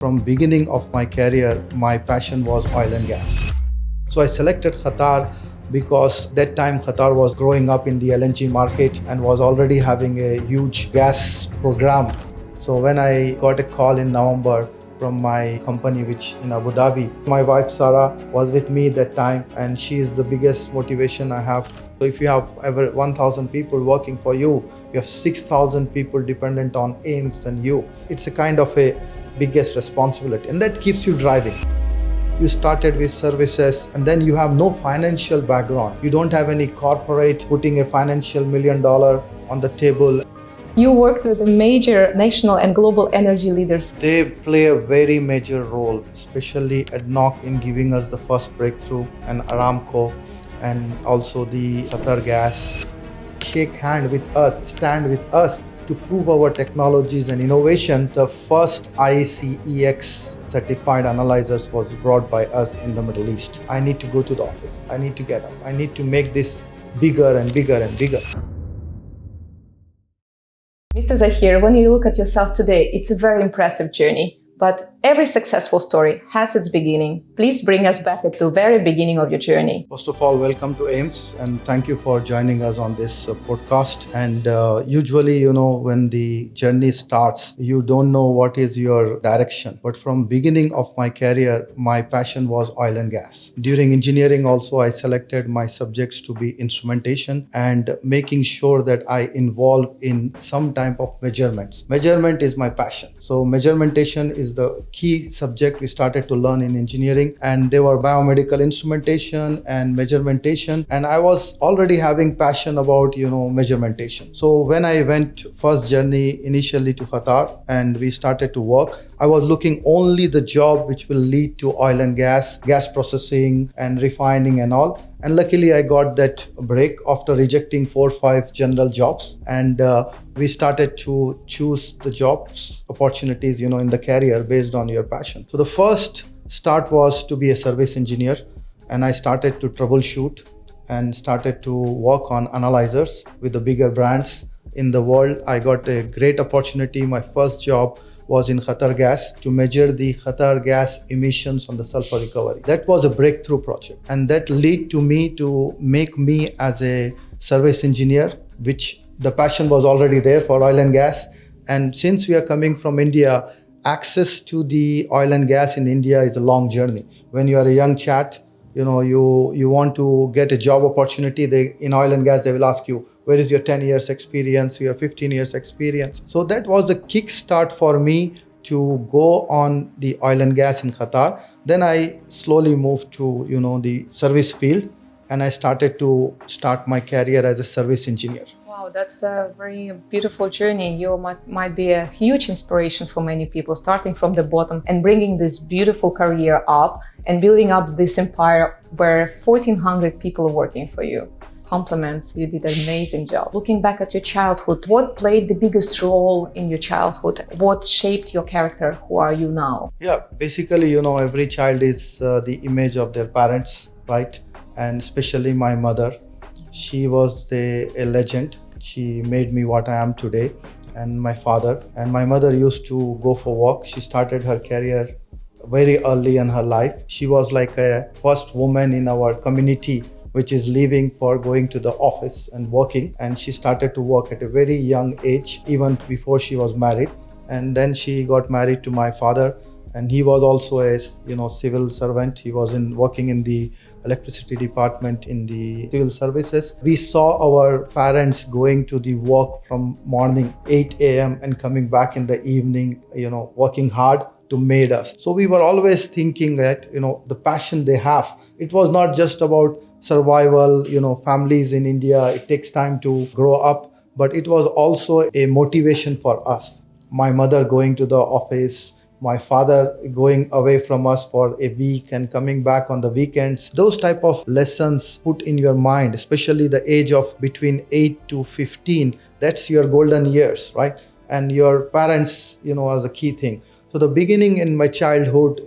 From beginning of my career, my passion was oil and gas. So I selected Qatar because that time Qatar was growing up in the LNG market and was already having a huge gas program. So when I got a call in November from my company which in Abu Dhabi, my wife Sarah was with me that time, and she is the biggest motivation I have. So if you have ever 1,000 people working for you, you have 6,000 people dependent on AIMS and you. It's a kind of a biggest responsibility, and that keeps you driving. You started with services and then you have no financial background. You don't have any corporate putting a financial $1 million on the table. You worked with major national and global energy leaders. They play a very major role, especially ADNOC in giving us the first breakthrough, and Aramco, and also the Qatar Gas. Shake hand with us, stand with us to prove our technologies and innovation. The first IEC-EX certified analyzers was brought by us in the Middle East. I need to go to the office. I need to get up. I need to make this bigger and bigger and bigger. Mr. Zaheer, when you look at yourself today, it's a very impressive journey. But every successful story has its beginning. Please bring us back at the very beginning of your journey. First of all, welcome to AIMS and thank you for joining us on this podcast. And usually, when the journey starts, you don't know what is your direction. But from beginning of my career, my passion was oil and gas. During engineering also, I selected my subjects to be instrumentation and making sure that I involve in some type of measurements. Measurement is my passion. So measurementation is the key subject we started to learn in engineering, and there were biomedical instrumentation and measurementation, and I was already having passion about measurementation. So when I went first journey initially to Qatar and we started to work, I was looking only the job which will lead to oil and gas processing and refining and all. And luckily I got that break after rejecting 4 or 5 general jobs, and we started to choose the jobs opportunities in the career based on your passion. So the first start was to be a service engineer, and I started to troubleshoot and started to work on analyzers with the bigger brands in the world. I got a great opportunity. My first job was in Qatar Gas to measure the Qatar Gas emissions on the sulfur recovery. That was a breakthrough project, and that led to me to make me as a service engineer, which the passion was already there for oil and gas. And since we are coming from India, access to the oil and gas in India is a long journey. When you are a young chap, you want to get a job opportunity, in oil and gas, they will ask you, where is your 10 years experience, your 15 years experience? So that was a kickstart for me to go on the oil and gas in Qatar. Then I slowly moved to, the service field, and I started to start my career as a service engineer. Wow, that's a very beautiful journey. You might be a huge inspiration for many people, starting from the bottom and bringing this beautiful career up and building up this empire where 1,400 people are working for you. Compliments, you did an amazing job. Looking back at your childhood, what played the biggest role in your childhood? What shaped your character? Who are you now? Yeah, basically, every child is the image of their parents, right? And especially my mother. She was a legend. She made me what I am today. And my father. And my mother used to go for work. She started her career very early in her life. She was like a first woman in our community which is leaving for going to the office and working. And she started to work at a very young age, even before she was married. And then she got married to my father, and he was also a civil servant. He was working in the electricity department in the civil services. We saw our parents going to the work from morning 8 a.m. and coming back in the evening, working hard to made us. So we were always thinking that, the passion they have, it was not just about survival, families in India, it takes time to grow up, but it was also a motivation for us. My mother going to the office, my father going away from us for a week and coming back on the weekends. Those type of lessons put in your mind, especially the age of between 8 to 15, that's your golden years, right? And your parents, as a key thing. So the beginning in my childhood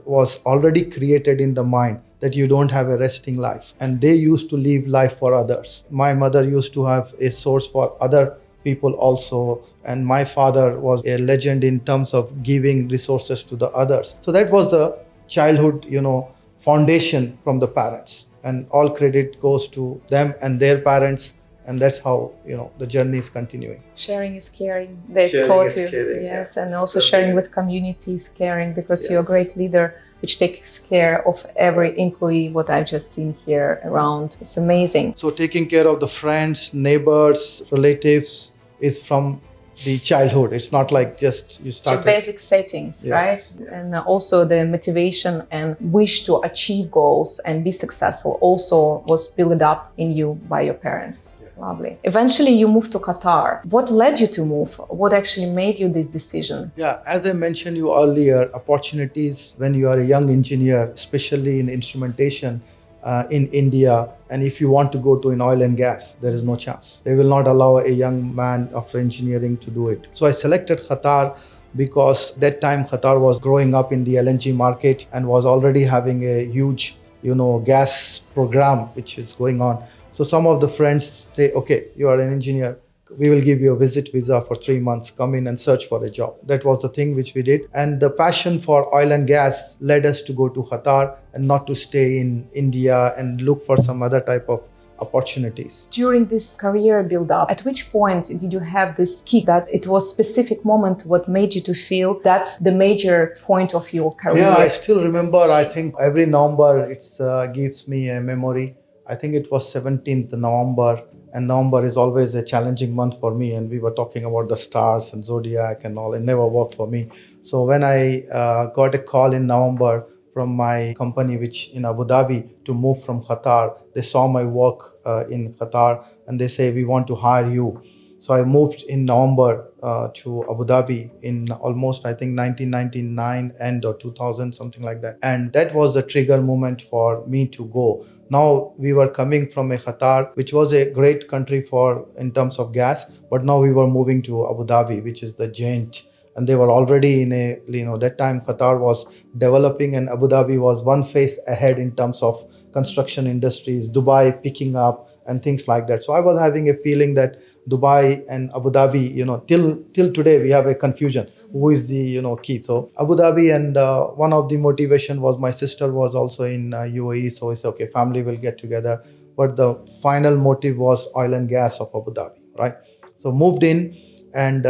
was already created in the mind that you don't have a resting life. And they used to live life for others. My mother used to have a source for other people also. And my father was a legend in terms of giving resources to the others. So that was the childhood, foundation from the parents, and all credit goes to them and their parents. And that's how, the journey is continuing. Sharing is caring. They Sharing taught is you, caring, yeah. yes, and It's also the sharing big- with community is caring because you're a Yes. great leader which takes care of every employee. What I've just seen here around, it's amazing. So taking care of the friends, neighbors, relatives is from the childhood. It's not like just you So started. basic settings, Yes, right? yes. And also the motivation and wish to achieve goals and be successful also was built up in you by your parents. Yes. Lovely. Eventually, you moved to Qatar. What led you to move? What actually made you this decision? Yeah, as I mentioned you earlier, opportunities when you are a young engineer, especially in instrumentation in India, and if you want to go to an oil and gas, there is no chance. They will not allow a young man after engineering to do it. So I selected Qatar because that time Qatar was growing up in the LNG market and was already having a huge, gas program which is going on. So some of the friends say, okay, you are an engineer, we will give you a visit visa for 3 months, come in and search for a job. That was the thing which we did. And the passion for oil and gas led us to go to Qatar and not to stay in India and look for some other type of opportunities. During this career build up, at which point did you have this kick that it was specific moment what made you to feel that's the major point of your career? Yeah, I still remember. I think every November it gives me a memory. I think it was 17th November, and November is always a challenging month for me. And we were talking about the stars and zodiac and all. It never worked for me. So when I got a call in November from my company, which in Abu Dhabi, to move from Qatar, they saw my work in Qatar, and they say we want to hire you. So I moved in November to Abu Dhabi in almost, I think, 1999 end or 2000, something like that. And that was the trigger moment for me to go. Now we were coming from a Qatar, which was a great country for in terms of gas, but now we were moving to Abu Dhabi, which is the giant. And they were already in a, that time Qatar was developing and Abu Dhabi was one phase ahead in terms of construction industries, Dubai picking up and things like that. So I was having a feeling that Dubai and Abu Dhabi, till today we have a confusion. Who is the key? So Abu Dhabi, and one of the motivation was my sister was also in UAE, so it's okay. Family will get together, but the final motive was oil and gas of Abu Dhabi, right? So moved in and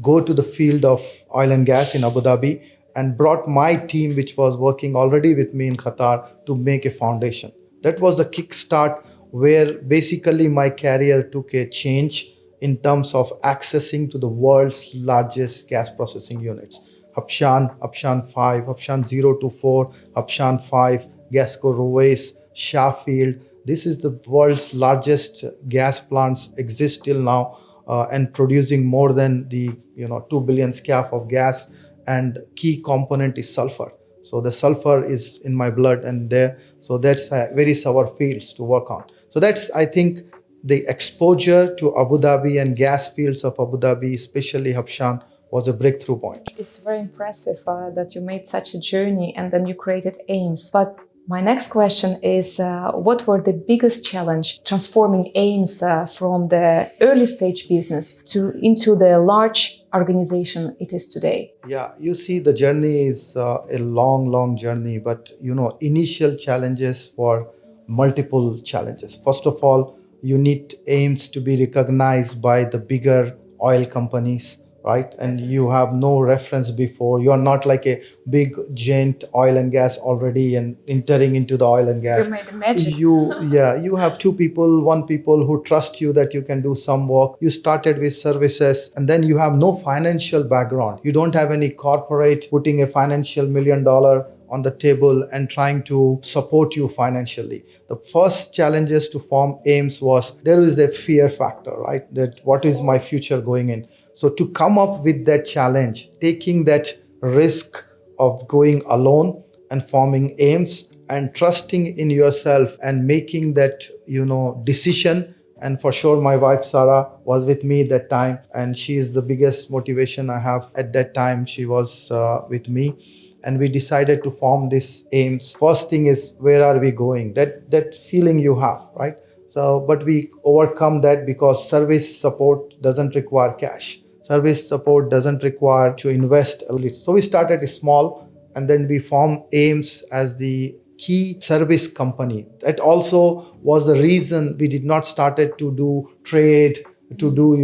go to the field of oil and gas in Abu Dhabi, and brought my team, which was working already with me in Qatar, to make a foundation. That was the kickstart where basically my career took a change in terms of accessing to the world's largest gas processing units. Habshan 5, Habshan 0 to 4, Habshan 5, Gasco Ruwais, Shahfield. This is the world's largest gas plants exist till now, and producing more than the 2 billion scf of gas, and key component is sulfur. So the sulfur is in my blood, and there, so that's very sour fields to work on. So that's, I think, the exposure to Abu Dhabi and gas fields of Abu Dhabi, especially Habshan, was a breakthrough point. It's very impressive that you made such a journey and then you created aims. But my next question is what were the biggest challenge transforming aims from the early stage business to into the large organization it is today? Yeah, you see, the journey is a long journey, but initial challenges were multiple challenges. First of all, you need aims to be recognized by the bigger oil companies, right? And you have no reference before. You are not like a big giant oil and gas already and entering into the oil and gas. You made a magic. You have two people, one people who trust you that you can do some work. You started with services, and then you have no financial background. You don't have any corporate putting a financial $1 million on the table and trying to support you financially. The first challenges to form aims was there is a fear factor, right? That what is my future going in? So to come up with that challenge, taking that risk of going alone and forming aims and trusting in yourself and making that decision. And for sure my wife Sarah was with me that time, and she is the biggest motivation I have at that time. She was with me, and we decided to form this aims. First thing is, where are we going? That feeling you have, right? So, but we overcome that because service support doesn't require cash. Service support doesn't require to invest a little. So we started small, and then we formed AIMS as the key service company. That also was the reason we did not started to do trade, to do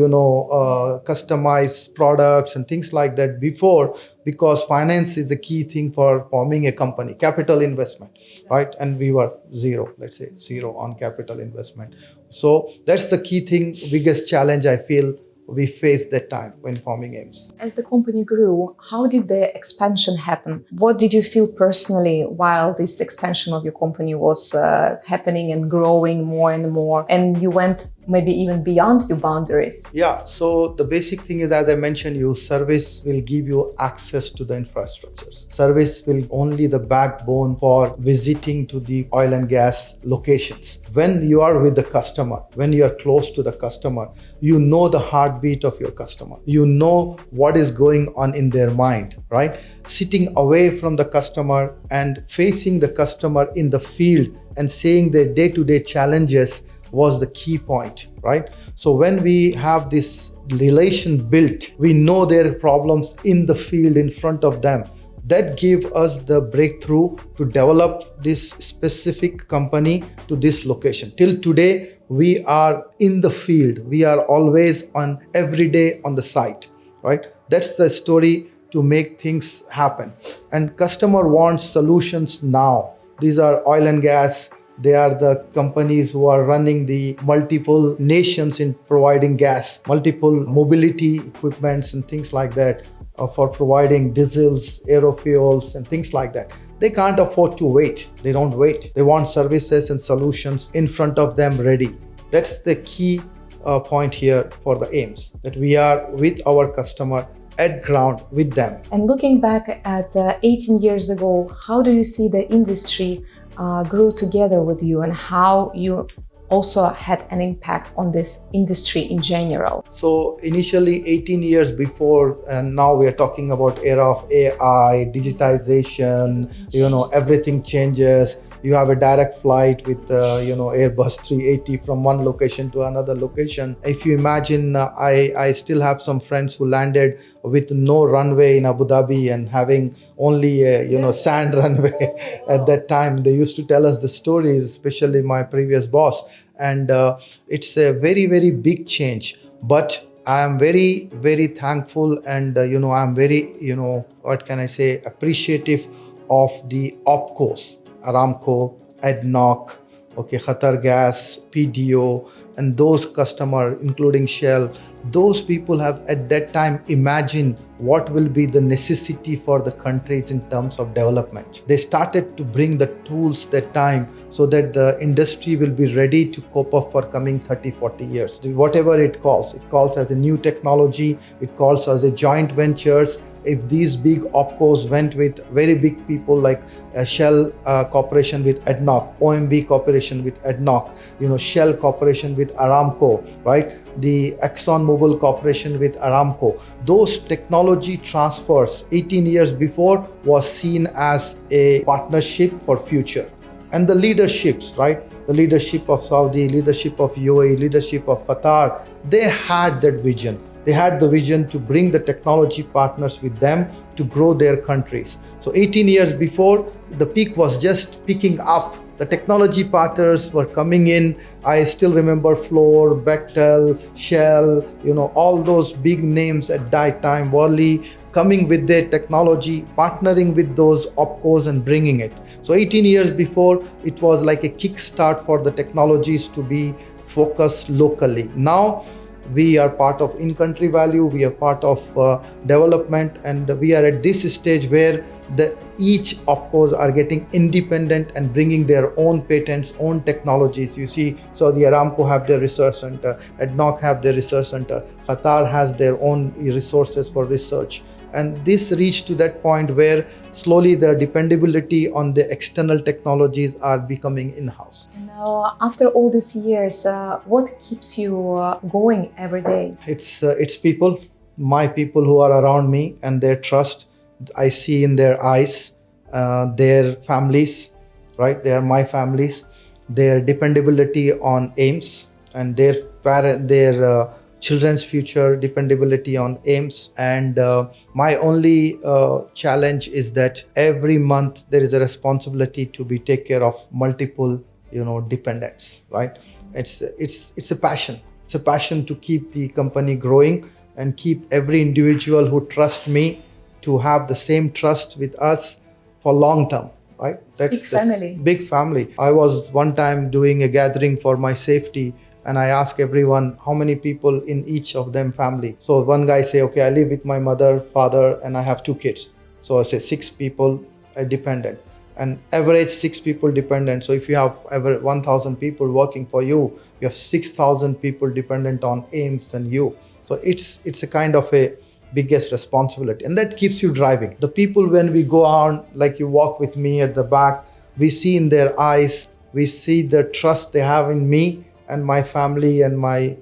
customized products and things like that before, because finance is the key thing for forming a company, capital investment, right? And we were zero, let's say zero on capital investment. So that's the key thing, biggest challenge I feel we faced that time when forming AIMS. As the company grew, how did the expansion happen? What did you feel personally while this expansion of your company was happening and growing more and more? And you went maybe even beyond your boundaries. Yeah, so the basic thing is, as I mentioned you, service will give you access to the infrastructures. Service will only the backbone for visiting to the oil and gas locations. When you are with the customer, when you are close to the customer, you know the heartbeat of your customer. You know what is going on in their mind, right? Sitting away from the customer and facing the customer in the field and seeing their day-to-day challenges was the key point, right? So when we have this relation built, we know their problems in the field in front of them. That gave us the breakthrough to develop this specific company to this location. Till today, we are in the field. We are always on every day on the site, right? That's the story to make things happen. And customer wants solutions now. These are oil and gas. They are the companies who are running the multiple nations in providing gas, multiple mobility equipments and things like that, for providing diesels, aerofuels and things like that. They can't afford to wait. They don't wait. They want services and solutions in front of them ready. That's the key point here for the AIMS, that we are with our customer at ground with them. And looking back at 18 years ago, how do you see the industry grew together with you, and how you also had an impact on this industry in general? So initially 18 years before, and now we are talking about era of AI, digitization, everything changes. You have a direct flight with Airbus 380 from one location to another location. If you imagine, I still have some friends who landed with no runway in Abu Dhabi and having only a sand runway. At that time they used to tell us the stories, especially my previous boss. And it's a very, very big change, but I am very, very thankful, and I'm very, what can I say, appreciative of the opcos, Aramco, ADNOC, okay, Qatar Gas, PDO, and those customer, including Shell. Those people have at that time imagined what will be the necessity for the countries in terms of development. They started to bring the tools that time so that the industry will be ready to cope up for coming 30, 40 years. Whatever it calls as a new technology, it calls as a joint ventures. If these big opcos went with very big people like Shell Corporation with ADNOC, OMB Corporation with ADNOC, Shell Corporation with Aramco, right? The ExxonMobil Corporation with Aramco. Those technology transfers 18 years before was seen as a partnership for future. And the leaderships, right? The leadership of Saudi, leadership of UAE, leadership of Qatar, they had that vision. They had the vision to bring the technology partners with them to grow their countries. So 18 years before, the peak was just picking up. The technology partners were coming in. I still remember Fluor, Bechtel, Shell, all those big names at that time, Worley, coming with their technology, partnering with those opcos and bringing it. So 18 years before, it was like a kickstart for the technologies to be focused locally. Now, we are part of in-country value, we are part of development, and we are at this stage where each opcos are getting independent and bringing their own patents, own technologies. You see, Saudi Aramco have their research center, ADNOC have their research center, Qatar has their own resources for research. And this reached to that point where slowly the dependability on the external technologies are becoming in-house. Now, after all these years, what keeps you going every day? It's people, my people who are around me, and their trust. I see in their eyes, their families, right? They are my families. their dependability on aims, and their children's future dependability on aims. And my only challenge is that every month there is a responsibility to be take care of multiple dependents, right? It's a passion. It's a passion to keep the company growing and keep every individual who trusts me to have the same trust with us for long term, right? It's big family. Big family. I was one time doing a gathering for my safety, and I asked everyone how many people in each of them family. So one guy say, okay, I live with my mother, father, and I have 2 kids. So I say 6 people are dependent, and average 6 people dependent. So if you have ever 1,000 people working for you, you have 6,000 people dependent on aims and you. So it's a kind of a biggest responsibility, and that keeps you driving. The people, when we go on, like you walk with me at the back, we see in their eyes, we see the trust they have in me and my family and my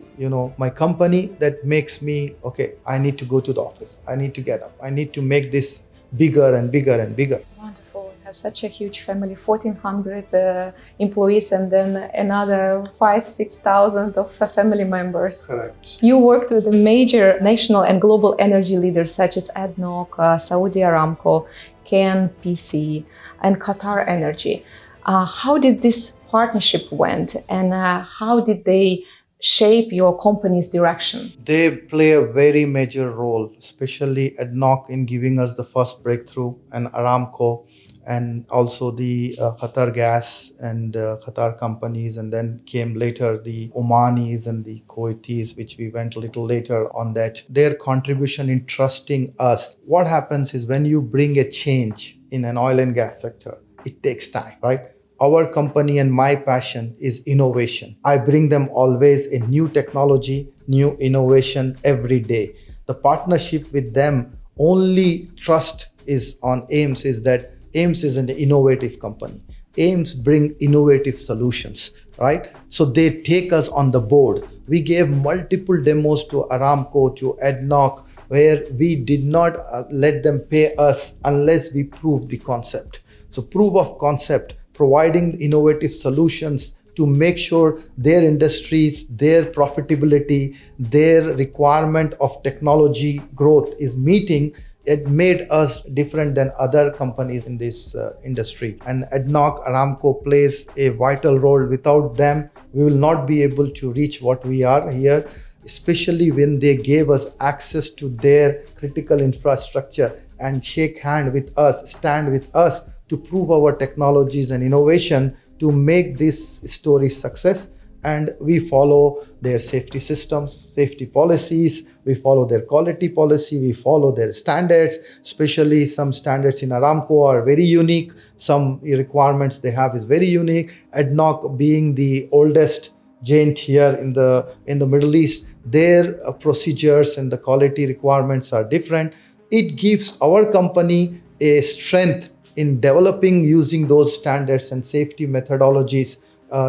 company. That makes me, okay, I need to go to the office, I need to get up, I need to make this bigger and bigger and bigger. Wonderful. You have such a huge family, 1,400 employees, and then another 5,000-6,000 of family members. Correct. You worked with major national and global energy leaders such as ADNOC, Saudi Aramco, KNPC, and Qatar Energy. How did this partnership went, and how did they shape your company's direction? They play a very major role, especially ADNOC in giving us the first breakthrough, and Aramco, and also the Qatar Gas and Qatar companies, and then came later the Omanis and the Kuwaitis, which we went a little later on that. Their contribution in trusting us. What happens is when you bring a change in an oil and gas sector, it takes time, right? Our company and my passion is innovation. I bring them always a new technology, new innovation every day. The partnership with them, only trust is on AIMS, is that AIMS is an innovative company. AIMS bring innovative solutions, right? So they take us on the board. We gave multiple demos to Aramco, to ADNOC, where we did not let them pay us unless we proved the concept. So proof of concept, providing innovative solutions to make sure their industries, their profitability, their requirement of technology growth is meeting. It made us different than other companies in this industry. And ADNOC, Aramco plays a vital role. Without them, we will not be able to reach what we are here, especially when they gave us access to their critical infrastructure and shake hand with us, stand with us to prove our technologies and innovation to make this story success. And we follow their safety systems, safety policies, we follow their quality policy, we follow their standards. Especially some standards in Aramco are very unique, some requirements they have is very unique. ADNOC being the oldest giant here in the Middle East, their procedures and the quality requirements are different. It gives our company a strength in developing using those standards and safety methodologies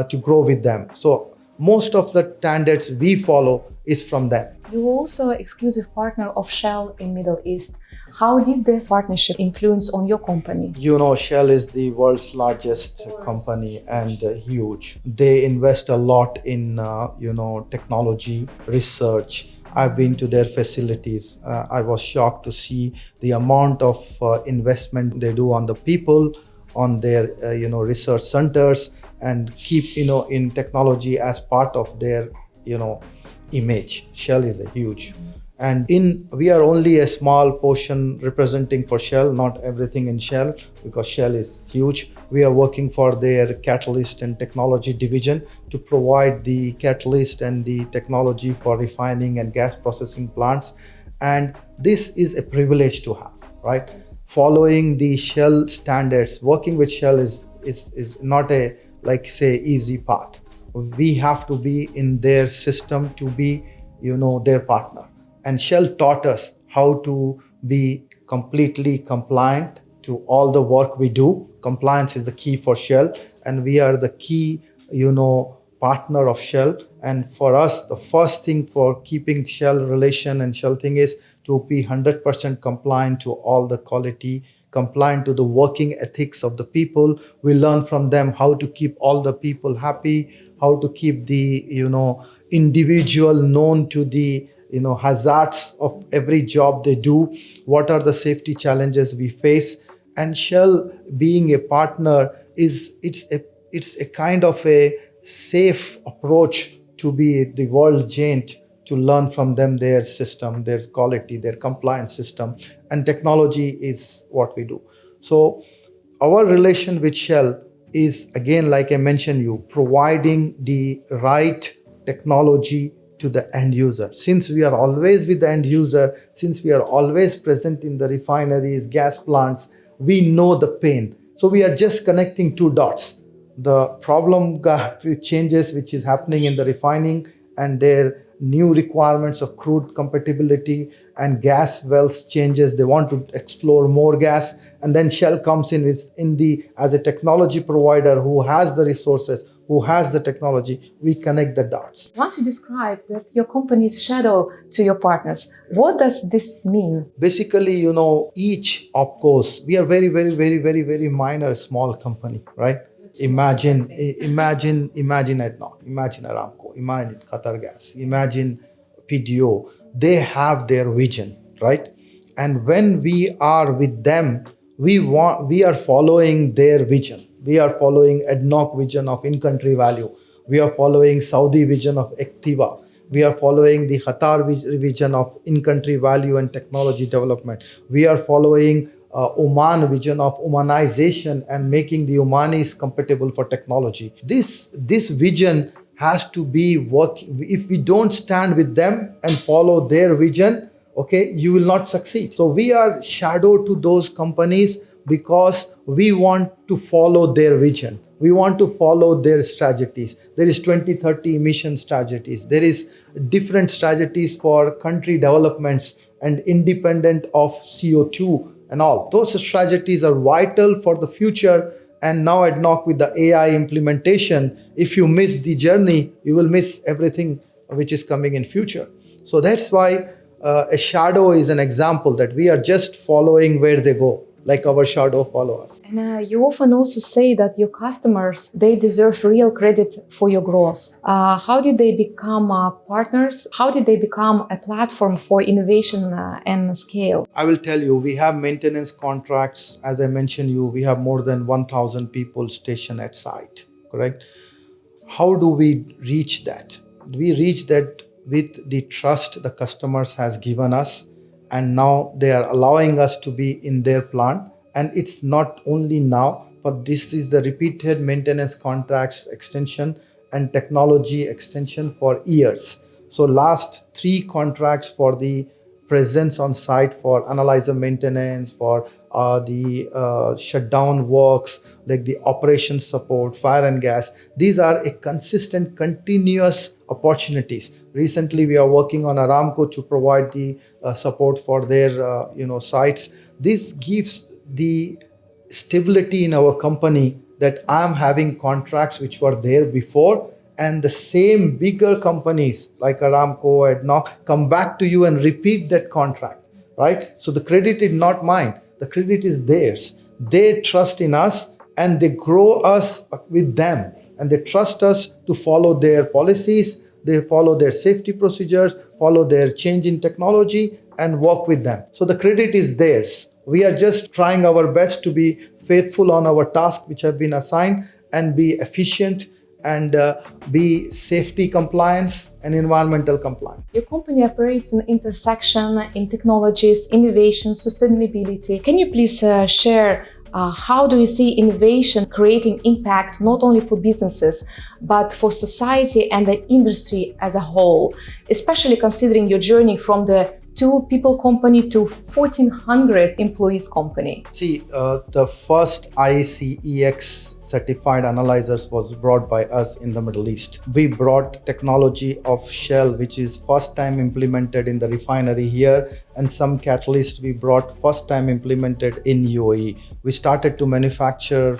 to grow with them. So most of the standards we follow is from them. You're also an exclusive partner of Shell in Middle East. How did this partnership influence on your company? Shell is the world's largest company and huge. They invest a lot in technology, research. I've been to their facilities. I was shocked to see the amount of investment they do on the people, on their research centers, and keep in technology as part of their image. Shell is a huge. And we are only a small portion representing for Shell, not everything in Shell, because Shell is huge. We are working for their catalyst and technology division to provide the catalyst and the technology for refining and gas processing plants. And this is a privilege to have, right? Following the Shell standards, working with Shell is not a, like say, easy path. We have to be in their system to be their partner. And Shell taught us how to be completely compliant to all the work we do. Compliance is the key for Shell, and we are the key, partner of Shell. And for us, the first thing for keeping Shell relation and Shell thing is to be 100% compliant to all the quality compliant to the working ethics of the people. We learn from them how to keep all the people happy, how to keep the individual known to the hazards of every job they do, what are the safety challenges we face. And Shell being a partner is it's a kind of a safe approach to be the world giant, to learn from them their system, their quality, their compliance system, and technology is what we do. So our relation with Shell is, again, like I mentioned you, providing the right technology to the end user. Since we are always with the end user, since we are always present in the refineries, gas plants, we know the pain. So we are just connecting two dots. The problem changes which is happening in the refining, and their new requirements of crude compatibility, and gas wells changes, they want to explore more gas, and then Shell comes in with in the as a technology provider who has the resources, who has the technology. We connect the dots. Once you describe that your company is shadow to your partners, what does this mean? Basically, each opcos, we are very, very, very, very, very minor small company, right? Imagine ADNOC, imagine Aramco, imagine Qatar Gas, imagine PDO. They have their vision, right? And when we are with them, we are following their vision. We are following ADNOC vision of in-country value. We are following Saudi vision of Activa. We are following the Qatar vision of in-country value and technology development. We are following Oman vision of Omanization and making the Omanis compatible for technology. This vision has to be working. If we don't stand with them and follow their vision, okay, you will not succeed. So we are shadow to those companies because we want to follow their vision. We want to follow their strategies. There is 2030 emission strategies. There is different strategies for country developments and independent of CO2 and all. Those strategies are vital for the future. And now at NOC with the AI implementation, if you miss the journey, you will miss everything which is coming in future. So that's why a shadow is an example that we are just following where they go, like our shadow follow us. And you often also say that your customers, they deserve real credit for your growth. How did they become partners? How did they become a platform for innovation and scale? I will tell you, we have maintenance contracts. As I mentioned you, we have more than 1,000 people stationed at site, correct? How do we reach that? We reach that with the trust the customers has given us, and now they are allowing us to be in their plant. And it's not only now, but this is the repeated maintenance contracts extension and technology extension for years. So last 3 contracts for the presence on site for analyzer maintenance, for the shutdown works, like the operation support, fire and gas. These are a consistent, continuous opportunities. Recently, we are working on Aramco to provide the support for their sites. This gives the stability in our company that I'm having contracts which were there before, and the same bigger companies like Aramco and NOC come back to you and repeat that contract, right? So the credit is not mine, the credit is theirs. They trust in us and they grow us with them, and they trust us to follow their policies, they follow their safety procedures, follow their change in technology, and work with them. So the credit is theirs. We are just trying our best to be faithful on our task which have been assigned, and be efficient, and be safety compliance and environmental compliance. Your company operates an intersection in technologies, innovation, sustainability. Can you please share how do you see innovation creating impact not only for businesses, but for society and the industry as a whole, especially considering your journey from the 2-people company to 1,400 employees company? See, the first ICEX certified analyzers was brought by us in the Middle East. We brought technology of Shell, which is first time implemented in the refinery here, and some catalyst we brought first time implemented in UAE. We started to manufacture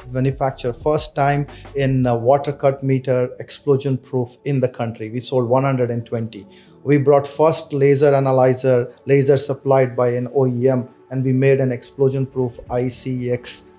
first time in water cut meter explosion proof in the country. We sold 120. We brought first laser analyzer, laser supplied by an OEM and we made an explosion proof ICX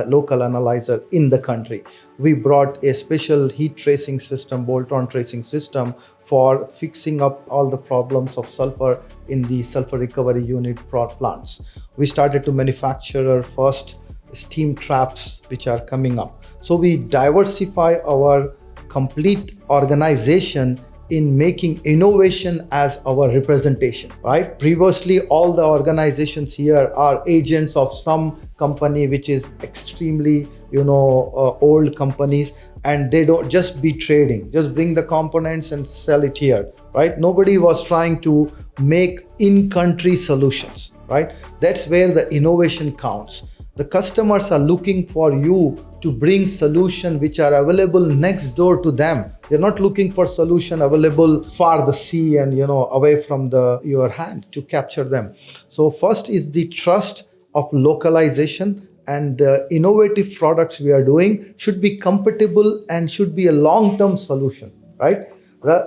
local analyzer in the country. We brought a special heat tracing system, bolt on tracing system, for fixing up all the problems of sulfur in the sulfur recovery unit plants. We started to manufacture our first steam traps which are coming up. So we diversify our complete organization in making innovation as our representation, right? Previously, all the organizations here are agents of some company which is extremely, old companies, and they don't just be trading, just bring the components and sell it here, right? Nobody was trying to make in-country solutions, right? That's where the innovation counts. The customers are looking for you to bring solutions which are available next door to them. They're not looking for solution available far the sea and away from your hand to capture them. So first is the trust of localization, and the innovative products we are doing should be compatible and should be a long-term solution, right?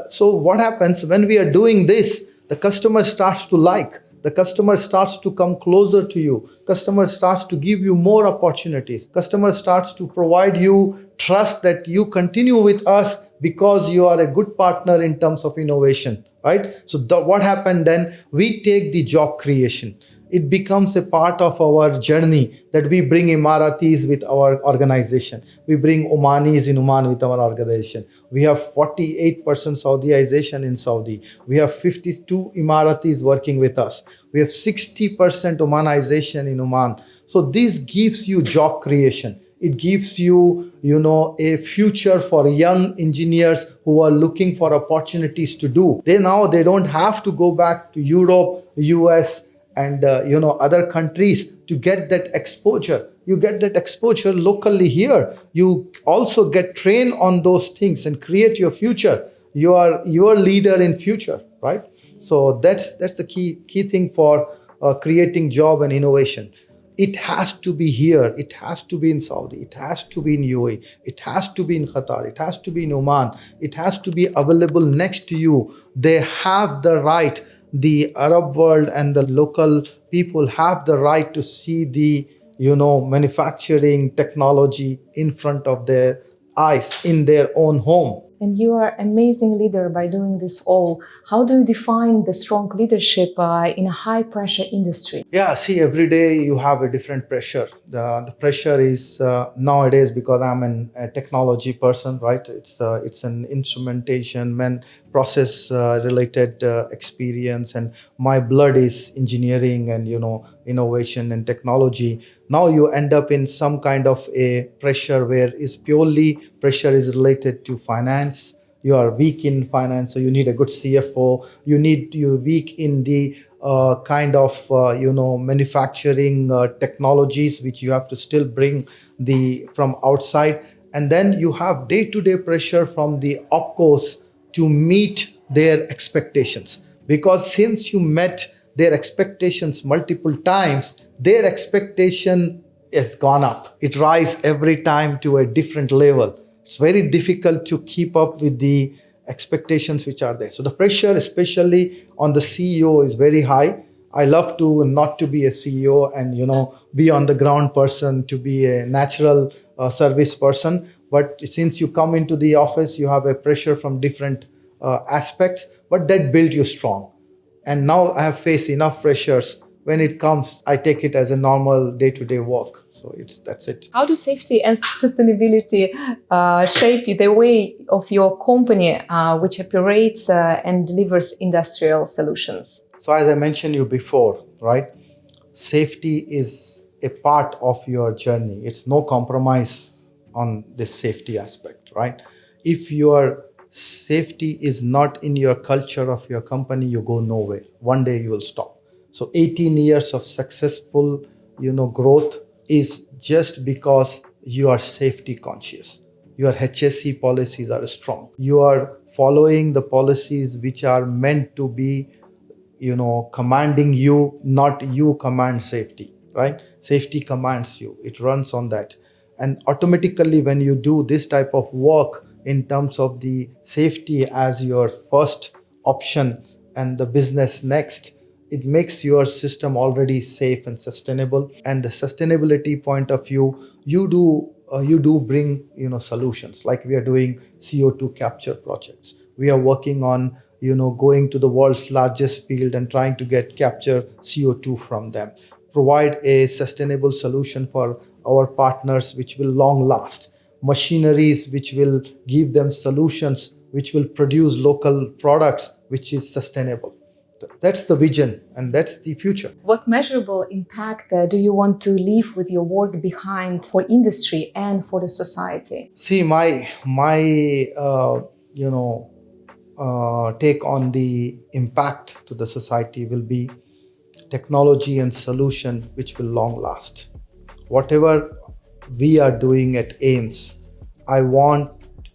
So what happens when we are doing this? The customer starts to like, the customer starts to come closer to you, customer starts to give you more opportunities, customer starts to provide you trust that you continue with us because you are a good partner in terms of innovation, right? So what happened then? We take the job creation. It becomes a part of our journey that we bring Emiratis with our organization. We bring Omanis in Oman with our organization. We have 48% Saudiization in Saudi. We have 52 Emiratis working with us. We have 60% Omanization in Oman. So this gives you job creation. It gives you, a future for young engineers who are looking for opportunities to do. They don't have to go back to Europe, US, and other countries to get that exposure. You get that exposure locally here. You also get trained on those things and create your future. You are your leader in future, right? So that's the key thing for creating job and innovation. It has to be here. It has to be in Saudi. It has to be in UAE. It has to be in Qatar. It has to be in Oman. It has to be available next to you. They have the right. The Arab world and the local people have the right to see the manufacturing technology in front of their eyes in their own home. And you are amazing leader by doing this all. How do you define the strong leadership in a high pressure industry? Yeah, see, every day you have a different pressure. The pressure is nowadays, because I'm a technology person, right? It's an instrumentation, man, process related experience, and my blood is engineering and innovation and technology. Now you end up in some kind of a pressure where is purely pressure is related to finance. You are weak in finance, so you need a good CFO. You're weak in the kind of manufacturing technologies which you have to still bring the from outside, and then you have day-to-day pressure from the opcos to meet their expectations, because since you met their expectations multiple times, their expectation has gone up. It rises every time to a different level. It's very difficult to keep up with the expectations which are there. So the pressure, especially on the CEO, is very high. I love to not to be a CEO and be on the ground person, to be a natural service person. But since you come into the office, you have a pressure from different aspects, but that build you strong. And now I have faced enough pressures. When it comes, I take it as a normal day-to-day work. So that's it. How do safety and sustainability shape the way of your company, which operates and delivers industrial solutions? So as I mentioned you before, right? Safety is a part of your journey. It's no compromise on the safety aspect, right? If your safety is not in your culture of your company, you go nowhere. One day you will stop. So 18 years of successful, growth is just because you are safety conscious. Your HSE policies are strong. You are following the policies which are meant to be commanding you, not you command safety, right? Safety commands you. It runs on that. And automatically when you do this type of work in terms of the safety as your first option and the business next, it makes your system already safe and sustainable. And the sustainability point of view, you do bring solutions, like we are doing CO2 capture projects. We are working on going to the world's largest field and trying to get capture CO2 from them, provide a sustainable solution for our partners which will long last, machineries which will give them solutions which will produce local products which is sustainable. That's the vision and that's the future. What measurable impact do you want to leave with your work behind for industry and for the society? See, my you know take on the impact to the society will be technology and solution which will long last. Whatever we are doing at AIMS, I want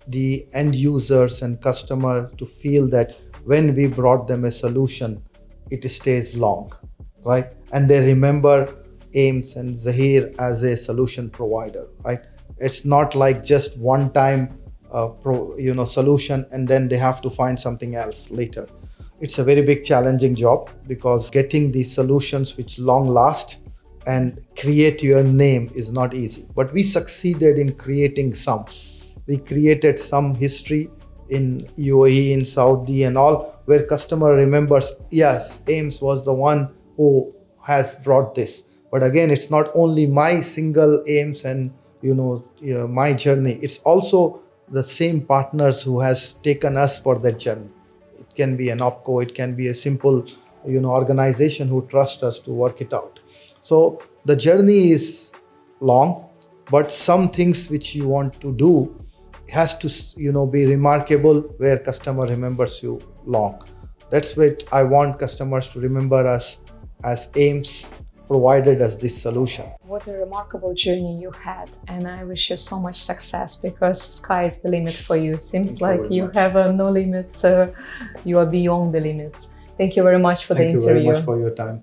the end users and customer to feel that when we brought them a solution, it stays long, right? And they remember AIMS and Zaheer as a solution provider, right? It's not like just one time solution and then they have to find something else later. It's a very big challenging job because getting the solutions which long last and create your name is not easy, but we succeeded in creating some. We created some history in UAE, in Saudi and all, where customer remembers, yes, AIMS was the one who has brought this. But again, it's not only my single AIMS and my journey, it's also the same partners who has taken us for that journey. It can be an opco, it can be a simple organization who trust us to work it out. So the journey is long, but some things which you want to do has to be remarkable, where customer remembers you long. That's what I want customers to remember us as AIMS provided us this solution. What a remarkable journey you had, and I wish you so much success because sky is the limit for you. Seems Thank you like very you much. have no limits, you are beyond the limits. Thank you very much for the Thank you very interview. much for your time.